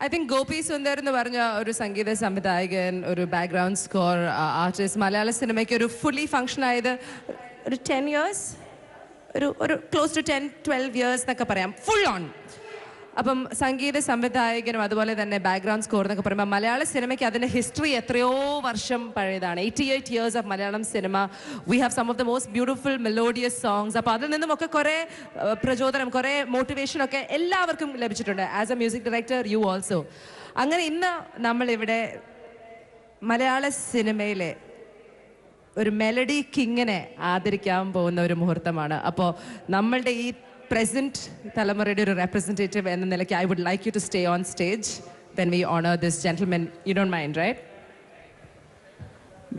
I think Gopi Sundar എന്ന് പറഞ്ഞ ഒരു സംഗീത സംവിധായകൻ, ഒരു ബാക്ക്ഗ്രൗണ്ട് സ്കോർ ആർട്ടിസ്റ്റ്, മലയാള സിനിമയ്ക്ക് ഒരു ഫുള്ളി ഫങ്ഷൻ ആയത് ഒരു 10 years, ഒരു ക്ലോസ് ടു 10-12 years എന്നൊക്കെ പറയാം, ഫുൾ ഓൺ. അപ്പം സംഗീത സംവിധായകനും അതുപോലെ തന്നെ ബാക്ക്ഗ്രൗണ്ട് സ്കോർ എന്നൊക്കെ പറയുമ്പോൾ മലയാള സിനിമയ്ക്ക് അതിൻ്റെ ഹിസ്റ്ററി എത്രയോ വർഷം പഴയതാണ്. 88 years of Malayalam cinema. We have some of the most beautiful melodious songs. അപ്പോൾ അതിൽ നിന്നുമൊക്കെ കുറേ പ്രചോദനം, കുറേ മോട്ടിവേഷനൊക്കെ എല്ലാവർക്കും ലഭിച്ചിട്ടുണ്ട്. As a music director you also. അങ്ങനെ ഇന്ന് നമ്മളിവിടെ മലയാള സിനിമയിലെ ഒരു മെലഡി കിങ്ങിനെ ആദരിക്കാൻ പോകുന്ന ഒരു മുഹൂർത്തമാണ്. അപ്പോൾ നമ്മളുടെ ഈ പ്രസന്റ് തലമുറയുടെ ഒരു റെപ്രസെൻറ്റേറ്റീവ് എന്ന നിലയ്ക്ക് I would like you to stay on stage when we honour this gentlemen. You don't mind, right?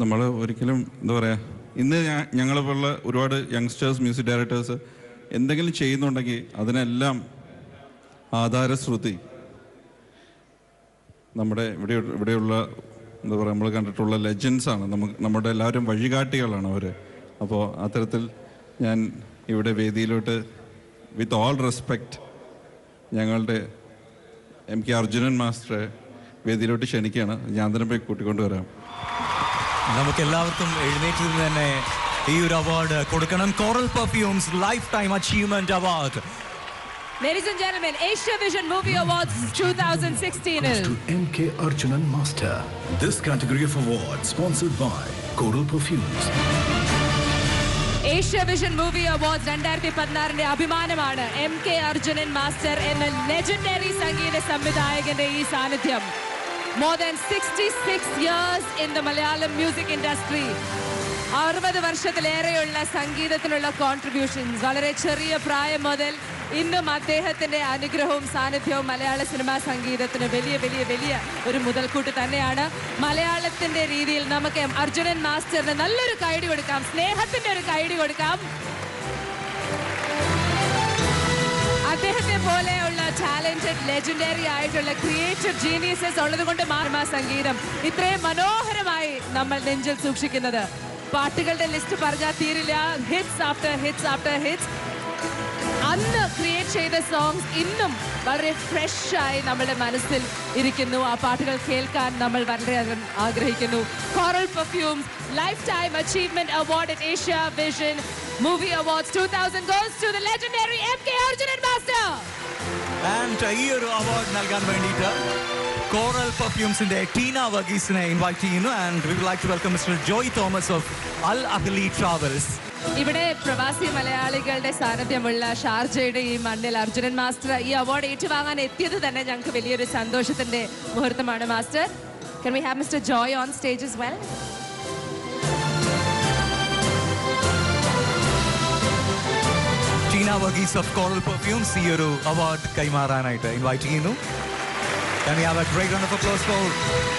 നമ്മൾ ഒരിക്കലും എന്താ പറയുക, ഇന്ന് ഞങ്ങളെപ്പോലുള്ള ഒരുപാട് യങ്സ്റ്റേഴ്സ്, മ്യൂസിക് ഡയറക്ടേഴ്സ് എന്തെങ്കിലും ചെയ്യുന്നുണ്ടെങ്കിൽ അതിനെല്ലാം ആധാരശ്രുതി നമ്മുടെ ഇവിടെയുള്ള എന്താ പറയുക, നമ്മൾ കണ്ടിട്ടുള്ള ലെജൻസാണ്. നമ്മുടെ എല്ലാവരും വഴികാട്ടികളാണ് അവർ. അപ്പോൾ അത്തരത്തിൽ ഞാൻ ഇവിടെ വേദിയിലോട്ട് വിത്ത് ഓൾ റെസ്പെക്റ്റ് ഞങ്ങളുടെ MK അർജുനൻ മാസ്റ്ററെ വേദിയിലോട്ട് ക്ഷണിക്കുകയാണ്. ഞാൻ തന്നെ പോയി കൂട്ടിക്കൊണ്ടുവരാം. നമുക്ക് എല്ലാവർക്കും എഴുന്നേറ്റ് നിന്ന് തന്നെ ഈ ഒരു അവാർഡ് കൊടുക്കണം. Coral Perfumes lifetime achievement award. Ladies and gentlemen, Asia Vision Movie Awards 2016 to MK Arjunan Master. This category of award sponsored by Coral Perfumes. Asia vision movie awards 2016 അഭിമാനമാണ് MK അർജുനൻ മാസ്റ്റർ എന്ന legendary സംഗീത സംവിധായകന്റെ ഈ സാന്നിധ്യം. More than 66 years in the Malayalam music industry. 60 വർഷത്തിലേറെയുള്ള സംഗീതത്തിലുള്ള contributions. വളരെ ചെറിയ പ്രായം മുതൽ ഇന്നും അദ്ദേഹത്തിന്റെ അനുഗ്രഹവും സാന്നിധ്യവും മലയാള സിനിമാ സംഗീതത്തിന് വലിയ വലിയ വലിയ ഒരു മുതൽക്കൂട്ട് തന്നെയാണ്. മലയാളത്തിന്റെ രീതിയിൽ നമുക്ക് അർജുനൻ മാസ്റ്ററിന് നല്ലൊരു കൈഡി കൊടുക്കാം, സ്നേഹത്തിന്റെ ഒരു കൈഡി കൊടുക്കാം. അദ്ദേഹത്തെ പോലെയുള്ള ടാലന്റഡ്, ലെജൻഡറി ആയിട്ടുള്ള ക്രിയേറ്റീവ് ജീനിയസസ് ഉള്ളത് കൊണ്ട് മാർമാ സംഗീതം ഇത്രയും മനോഹരമായി നമ്മൾ നെഞ്ചിൽ സൂക്ഷിക്കുന്നത്. പാട്ടുകളുടെ ലിസ്റ്റ് പറഞ്ഞാൽ തീരില്ല. Hits after hits after hits. അന്ന് ക്രിയേറ്റ് ചെയ്ത സോങ്സ് ഇന്നും വളരെ ഫ്രഷായി നമ്മുടെ മനസ്സിൽ ഇരിക്കുന്നു. ആ പാട്ടുകൾ കേൾക്കാൻ നമ്മൾ വളരെയധികം ആഗ്രഹിക്കുന്നു. Coral Perfumes lifetime achievement award at Asia Vision Movie Awards 2000 goes to the legendary MK Arjunan Master. And ഈ ഒരു അവാർഡ് നൽകാൻ വേണ്ടിയിട്ട് കോറൽ പെർഫ്യൂംസിന്റെ ടീന വർഗീസിനെ ഇൻവൈറ്റ് ചെയ്യുന്നു. And we would like to welcome mister Joy Thomas of Al Ahli Travels. ഇവിടെ പ്രവാസി മലയാളികളുടെ സാന്നിധ്യമുള്ള ഷാർജയുടെ ഈ മണ്ണിൽ അർജുനൻ മാസ്റ്റർ ഈ അവാർഡ് ഏറ്റുവാങ്ങാൻ എത്തിയത് തന്നെ ഞങ്ങൾക്ക് വലിയൊരു സന്തോഷത്തിന്റെ മുഹൂർത്തമാണ്. Master, can we have Mr. Joy on stage as well? Teena Varghese of Coral Perfumes ഈ ഒരു അവാർഡ് കൈമാറാനായിട്ട് ഇൻവൈറ്റ് ചെയ്യുന്നു. Can we have a great round of applause for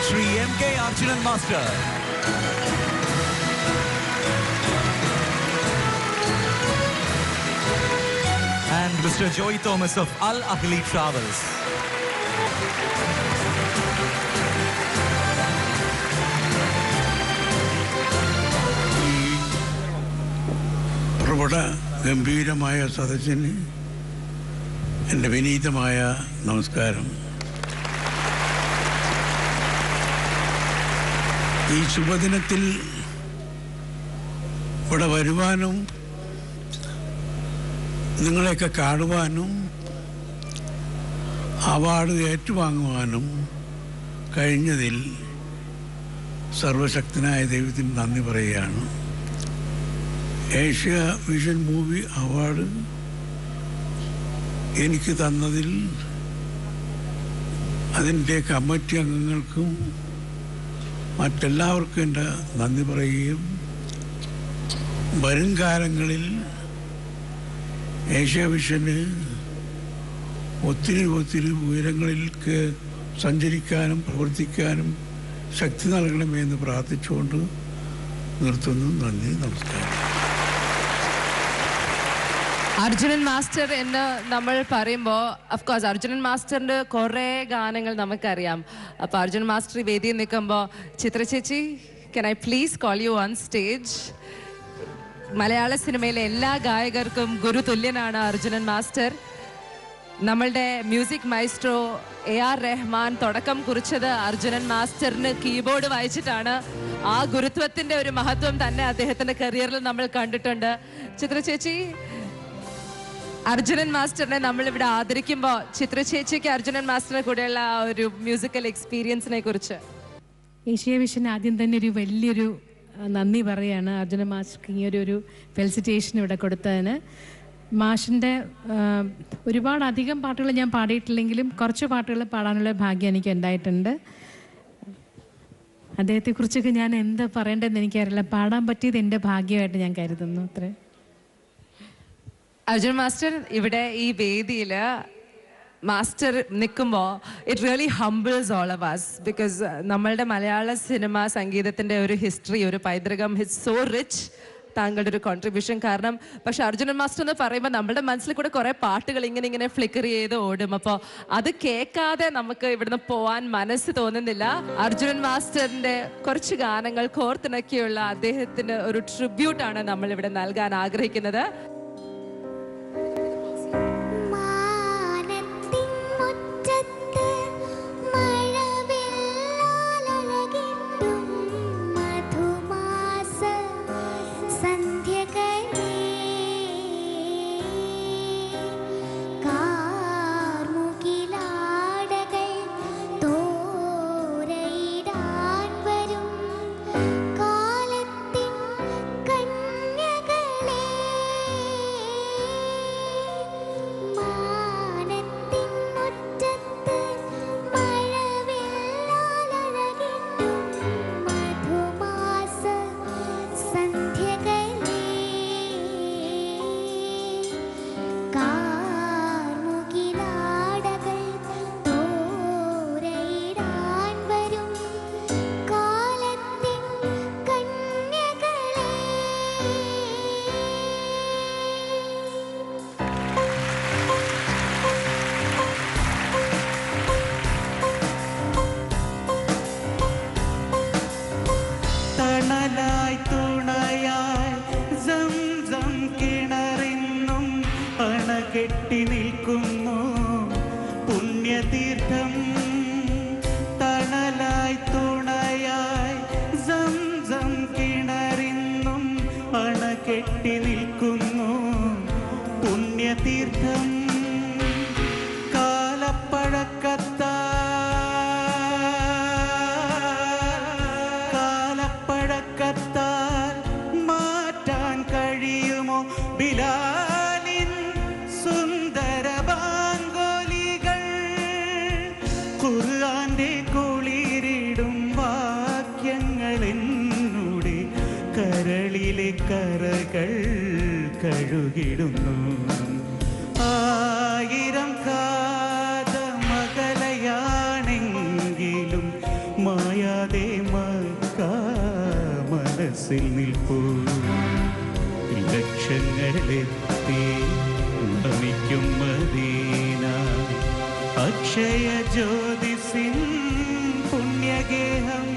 Shri MK Arjunan Master? And Mr. Joy Thomas of Al Ahli Travels. പ്രബല ഗംഭീരമായ സദസ്സിന് എൻ്റെ വിനീതമായ നമസ്കാരം. ഈ ശുഭദിനത്തിൽ ഇവിടെ വരുവാനും നിങ്ങളെയൊക്കെ കാണുവാനും അവാർഡ് ഏറ്റുവാങ്ങുവാനും കഴിഞ്ഞതിൽ സർവശക്തനായ ദൈവത്തിന് നന്ദി പറയുകയാണ്. ഏഷ്യ വിഷൻ മൂവി അവാർഡ് എനിക്ക് തന്നതിൽ അതിൻ്റെ കമ്മിറ്റി അംഗങ്ങൾക്കും മറ്റെല്ലാവർക്കും എൻ്റെ നന്ദി പറയുകയും വരും കാലങ്ങളിൽ ഏഷ്യ വിഷന് ഒത്തിരി ഉയരങ്ങളിലേക്ക് സഞ്ചരിക്കാനും പ്രവർത്തിക്കാനും ശക്തി നൽകണമെന്ന് പ്രാർത്ഥിച്ചുകൊണ്ട് നിർത്തുന്നു. നന്ദി, നമസ്കാരം. അർജുനൻ മാസ്റ്റർ എന്ന് നമ്മൾ പറയുമ്പോൾ അഫ്കോഴ്സ് അർജുനൻ മാസ്റ്ററിൻ്റെ കുറേ ഗാനങ്ങൾ നമുക്കറിയാം. അപ്പോൾ അർജുനൻ മാസ്റ്റർ വേദിയിൽ നിൽക്കുമ്പോൾ ചിത്ര ചേച്ചി, can I please call you on stage? മലയാള സിനിമയിലെ എല്ലാ ഗായകർക്കും ഗുരു തുല്യനാണ് അർജുനൻ മാസ്റ്റർ. നമ്മളുടെ മ്യൂസിക് മൈസ്ട്രോ AR റഹ്മാൻ തുടക്കം കുറിച്ചത് അർജുനൻ മാസ്റ്ററിന് കീബോർഡ് വായിച്ചിട്ടാണ്. ആ ഗുരുത്വത്തിന്റെ ഒരു മഹത്വം തന്നെ അദ്ദേഹത്തിന്റെ കരിയറിൽ നമ്മൾ കണ്ടിട്ടുണ്ട്. ചിത്ര ചേച്ചി, അർജുനൻ മാസ്റ്ററിനെ നമ്മൾ ഇവിടെ ആദരിക്കുമ്പോൾ ചിത്ര ചേച്ചിക്ക് അർജുനൻ മാസ്റ്ററിനെ കൂടെയുള്ള ആ ഒരു മ്യൂസിക്കൽ എക്സ്പീരിയൻസിനെ കുറിച്ച്. ഏഷ്യ വിഷൻ ആദ്യം തന്നെ ഒരു വലിയൊരു നന്ദി പറയാണ് അർജുനൻ മാസ്റ്റർക്ക് ഈ ഒരു ഫെലിസിറ്റേഷൻ ഇവിടെ കൊടുത്തതിന്. മാഷിൻ്റെ ഒരുപാട് അധികം പാട്ടുകൾ ഞാൻ പാടിയിട്ടില്ലെങ്കിലും കുറച്ച് പാട്ടുകൾ പാടാനുള്ള ഭാഗ്യം എനിക്ക് ഉണ്ടായിട്ടുണ്ട്. അദ്ദേഹത്തെക്കുറിച്ചൊക്കെ ഞാൻ എന്താ പറയേണ്ടതെന്ന് എനിക്കറിയില്ല. പാടാൻ പറ്റിയത് എൻ്റെ ഭാഗ്യമായിട്ട് ഞാൻ കരുതുന്നു. അത്രേ. അർജുൻ മാസ്റ്റർ ഇവിടെ ഈ വേദിയിൽ മാസ്റ്റർ നിൽക്കുമ്പോൾ it really humbles all of us. Because നമ്മളുടെ മലയാള സിനിമ സംഗീതത്തിൻ്റെ ഒരു ഹിസ്റ്ററി, ഒരു പൈതൃകം, ഇറ്റ്സ് സോ റിച്ച്. താങ്കളുടെ ഒരു കോൺട്രിബ്യൂഷൻ കാരണം. പക്ഷെ അർജുനൻ മാസ്റ്റർ എന്ന് പറയുമ്പോൾ നമ്മുടെ മനസ്സിൽ കൂടെ കുറേ പാട്ടുകൾ ഇങ്ങനെ ഫ്ലിക്കർ ചെയ്ത് ഓടും. അപ്പോൾ അത് കേൾക്കാതെ നമുക്ക് ഇവിടുന്ന് പോവാൻ മനസ്സ് തോന്നുന്നില്ല. അർജുനൻ മാസ്റ്ററിന്റെ കുറച്ച് ഗാനങ്ങൾ കോർത്തിണക്കിയുള്ള അദ്ദേഹത്തിന് ഒരു ട്രിബ്യൂട്ടാണ് നമ്മൾ ഇവിടെ നൽകാൻ ആഗ്രഹിക്കുന്നത്. കെട്ടി നിൽക്കുന്നു പുണ്യതീർത്ഥം. തണലായി തുണയായി സംസം കിണറിന്നും അണകെട്ടി നിൽക്കുന്നു പുണ്യതീർത്ഥം. കാലപ്പഴക്കത്താൽ മാറ്റാൻ കഴിയുമോ ബിലാലിൻ സുന്ദര ബാങ്കോലികൾ? ഖുർആന്റെ കുളിരിടും വാക്യങ്ങൾ എന്നുടെ കരളിലെ കറകൾ കഴുകിടുന്നു. ആയിരം കാതമകലയാണെങ്കിലും മായാതെ മനസ്സിൽ നിൽപ്പൂ. ലക്ഷങ്ങളെത്തി നമിക്കും മദീന അക്ഷയ ജ്യോതിസിൻ പുണ്യഗേഹം.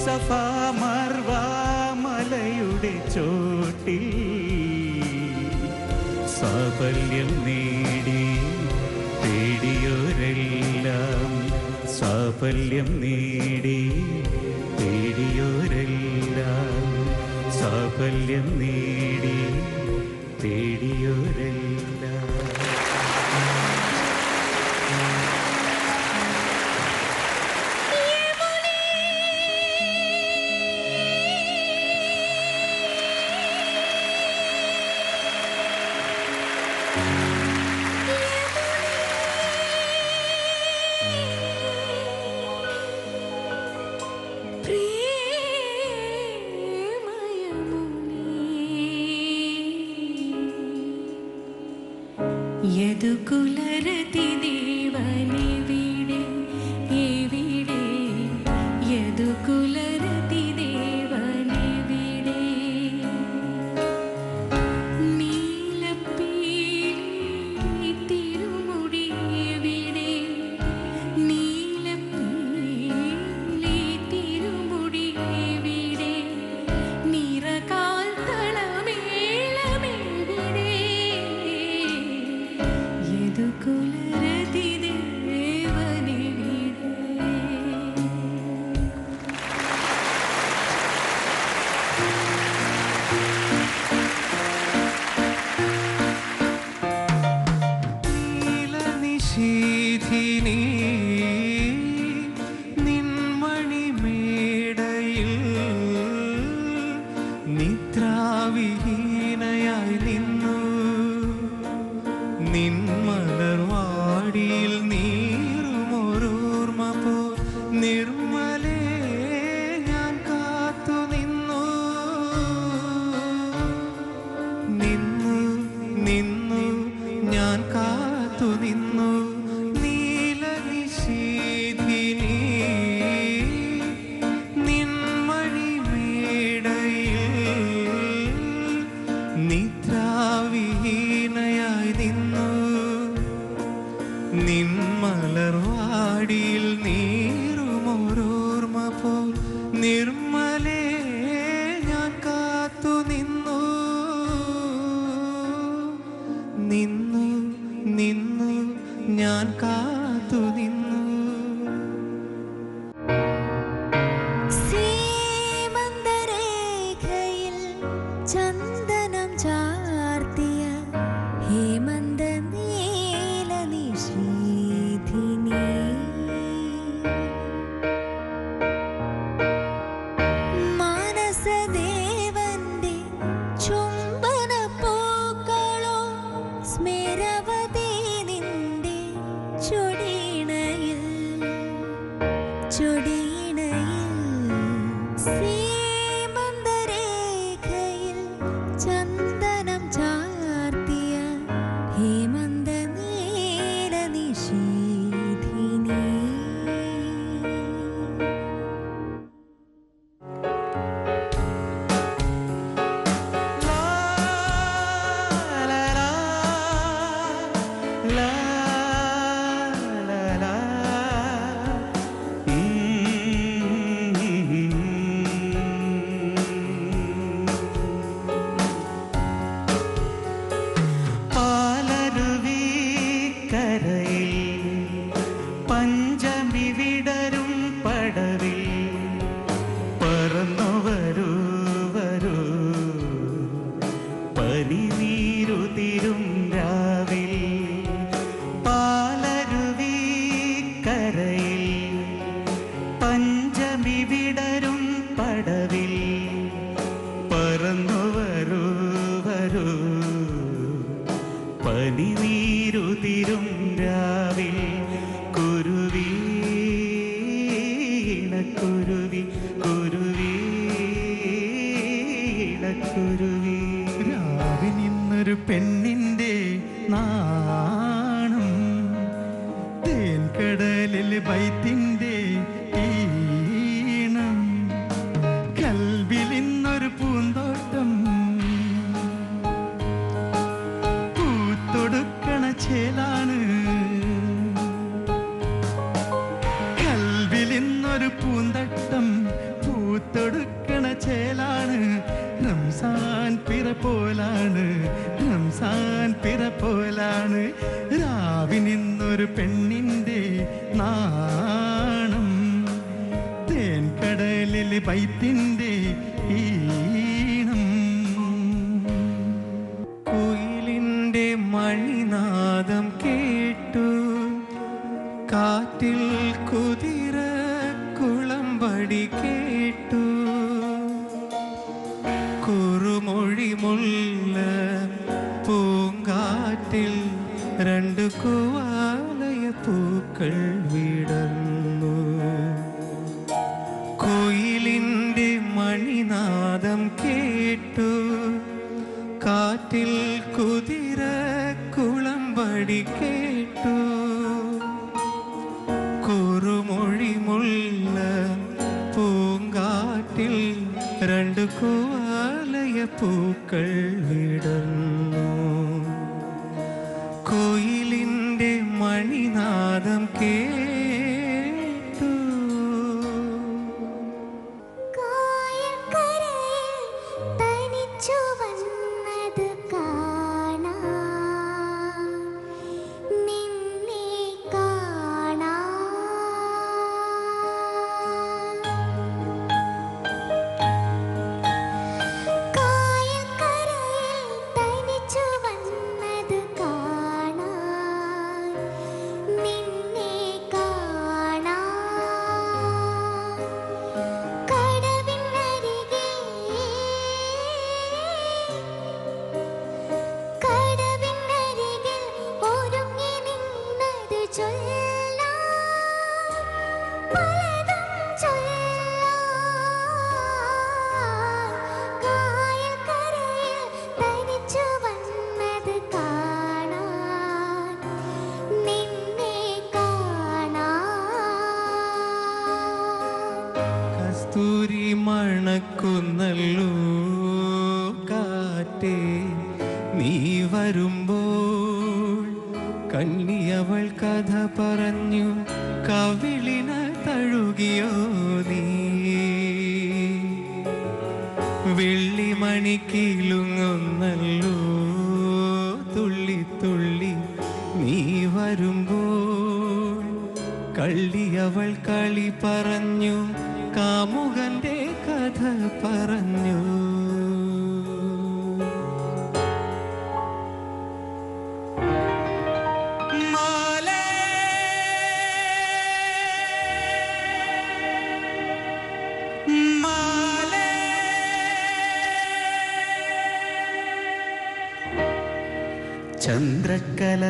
സഫാ മർവ മലയുടെ ചോട്ടിൽ സാഫല്യം നേടി തേടിയോരെല്ലാം, സാഫല്യം നേടി തേടിയോരെല്ലാം, സാഫല്യം നേടി തേടിയോരെല്ലാം. യദുകുലരതി ദേവനെവിടെ എവിടെ, യദുകുലരതി ദേവനെവിടെ, നീലപ്പീലി തിരുമുടി എവിടെ, നീ നിൻമണിമേടയിൽ നിദ്രാവിഹീനയായി നിന്നു നിൻമലർവാടിയിൽ നീറുമൊരോർമ്മ പോ നിർമ്മലേ ഞാൻ കാത്തു നിന്നു നിന്നു നിന്നു ഞാൻ കാത്തു നിന്നു നീലനിശീധിനി നിൻമണിമേടയിൽ നിദ്രാവിഹീനയായി നിന്നു നിൻമലർവാടിയിൽ നീറുമൊരോർമ്മ പോൽ നിർമ്മലേ ഞാൻ കാത്തു നിന്നു നിന്നു നിന്നു ഞാൻ കാത്തു നിന്നു. സീമന്തരേഖയിൽ ചന്ദനം ചാർത്തിയ ഹേമന്ത നീലനിശീധിനി മാനസദേവന്റെ ചുംബന പൂക്കളോ സ്മരവതി നിന്റെ ചൊടിയിണയിൽ സീമന്തരേഖയിൽ ചന്ദനം ചാർത്തിയ ഹേമന്ത നീലനിശീധിനി പഞ്ചമി വിടരും പടവിൽ പറന്നു വരൂ വരൂ പനിനീരുതിരും രാവിൽ പാലരുവി കരയിൽ പഞ്ചമി വിടരും പടവിൽ പറന്നു വരൂ വരൂ പനിനീരുതിരും രാവിൽ കുരുവി ഇണക്കുരുവി കുരുവി ഇണക്കുരുവി രാവിൽ നിന്നൊരു പെണ്ണിൻ്റെ നാണം തേൻകടലിൽ ബൈത്തിൻ്റെ ഈണം കൽവിൽ ഇന്നൊരു പൂന്തോട്ടം പൂത്തൊടുക്കണ ചേലാണ് കൽവിൽ ഇന്നൊരു പൂന്തട്ടം പൂത്തൊടുക്കണ ചേലാണ് റംസാൻ പിറ പോലാണ് റംസാൻ പിറ പോലാണ് രാവിൽ നിന്നൊരു പെണ്ണിൻ്റെ നാണം തേൻകടലിൽ ബൈത്തിൻ്റെ ഈണം കുയിലിൻ്റെ മണിനാദം കേട്ടു കാറ്റിൽ കുതിര കുളമ്പടി കേട്ടു കുറുമൊഴി മുല്ല പൂങ്കാറ്റിൽ രണ്ട് കുവാലയ പൂക്കൾ വിടർന്നു കുയിലിൻ്റെ മണിനാദം കേട്ടു കാറ്റിൽ കുതിര കുളമ്പടി കേട്ടു കുറുമൊഴി മുല്ല പൂങ്കാറ്റിൽ രണ്ട് കുവാലയ പൂക്കൾ വിടർന്നു കുയിലിൻ്റെ മണിനാദം കേട്ടു തനിച്ചു വന്നത് കാണാൻ നിന്നെ കാണാൻ പലതും ചൊല്ലാൻ കായൽ കരയിൽ തനിച്ചു വന്നത് കാണാൻ നിന്നെ കാണാൻ കസ്തൂരി മണക്കുന്നല്ലോ കാറ്റേ നീ വരുമ്പോൾ കണ്ണിയവൾ കഥ പറഞ്ഞു കവിളിന തഴുകിയോ നീ വെള്ളിമണി കീലുങ്ങുന്നല്ലോ തുള്ളി തുള്ളി നീ വരുമ്പോൾ കള്ളിയവൾ കളി പറഞ്ഞു കാമുകന്റെ കഥ പറഞ്ഞു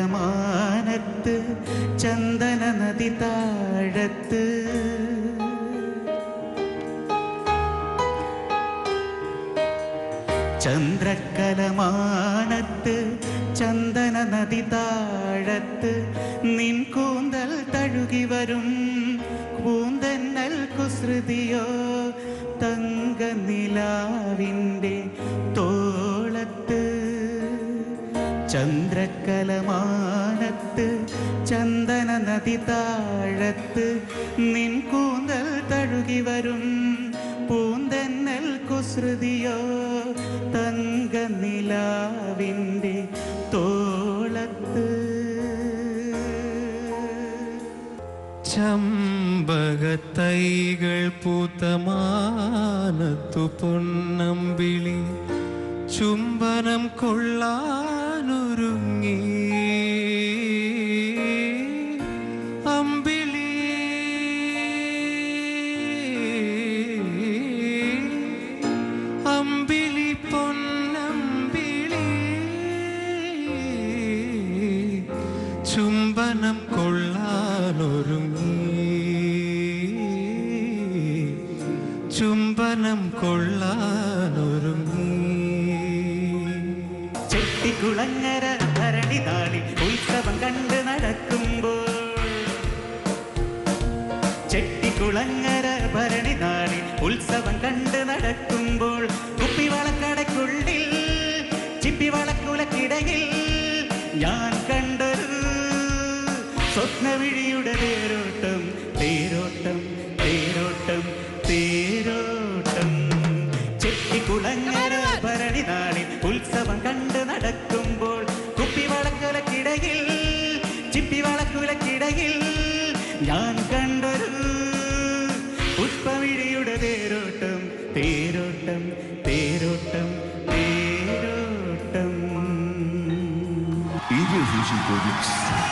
ചന്ദ്രക്കലമാനത്ത് ചന്ദന നദി താഴത്ത് ചന്ദ്രക്കലമാനത്ത് ചന്ദന നദി താഴത്ത് നിൻ കൂന്തൽ തഴുകി വരും കൂന്തന്നൽ കുസൃതിയോ തങ്ക നിലാവിൻ്റെ തോളത്ത് ചന്ദ്രക്കലമാനത്ത് ചന്ദന നദി താഴത്ത് നിൻ കൂന്തൽ തഴുകി വരും പൂന്തന്നൽ കുസൃതിയോ തങ്ക നിലാവിൻ്റെ തോളത്ത് ചമ്പകത്തൈകൾ പൂത്തമാനത്തു പൊന്നമ്പിളി ചുംബനം കൊള്ളാനൊരുങ്ങി അമ്പിളി അമ്പിളി പൊന്നമ്പിളി ചുംബനം കൊള്ളാനൊരുങ്ങി ചുംബനം കൊള്ളാനൊരുങ്ങി ചെട്ടിക്കുളങ്ങര ഭരണി നാളിൽ ഉത്സവം കണ്ട് നടക്കുമ്പോൾ ചെട്ടിക്കുളങ്ങര ഭരണി നാളിൽ ഉത്സവം കണ്ട് നടക്കുമ്പോൾ കുപ്പിവളക്കടയ്ക്കുള്ളിൽ ചിപ്പിവളക്കുലക്കിടയിൽ ഞാൻ കണ്ടൊരു സ്വപ്നവിഴിയുടെ തേരോട്ടം തേരോട്ടം തേരോട്ടം തേരോട്ടം ചെട്ടിക്കുളങ്ങര ഭരണി നാളിൽ ഉത്സവം കണ്ട് നടക്കുമ്പോൾ കുപ്പിവളക്കുലക്കിടയിൽ ചിപ്പിവളക്കുലക്കിടയിൽ ഞാൻ കണ്ടൊരു പുഷ്പവിഴിയുടെ തേരോട്ടം തേരോട്ടം തേരോട്ടം തേരോട്ടം Vision Projects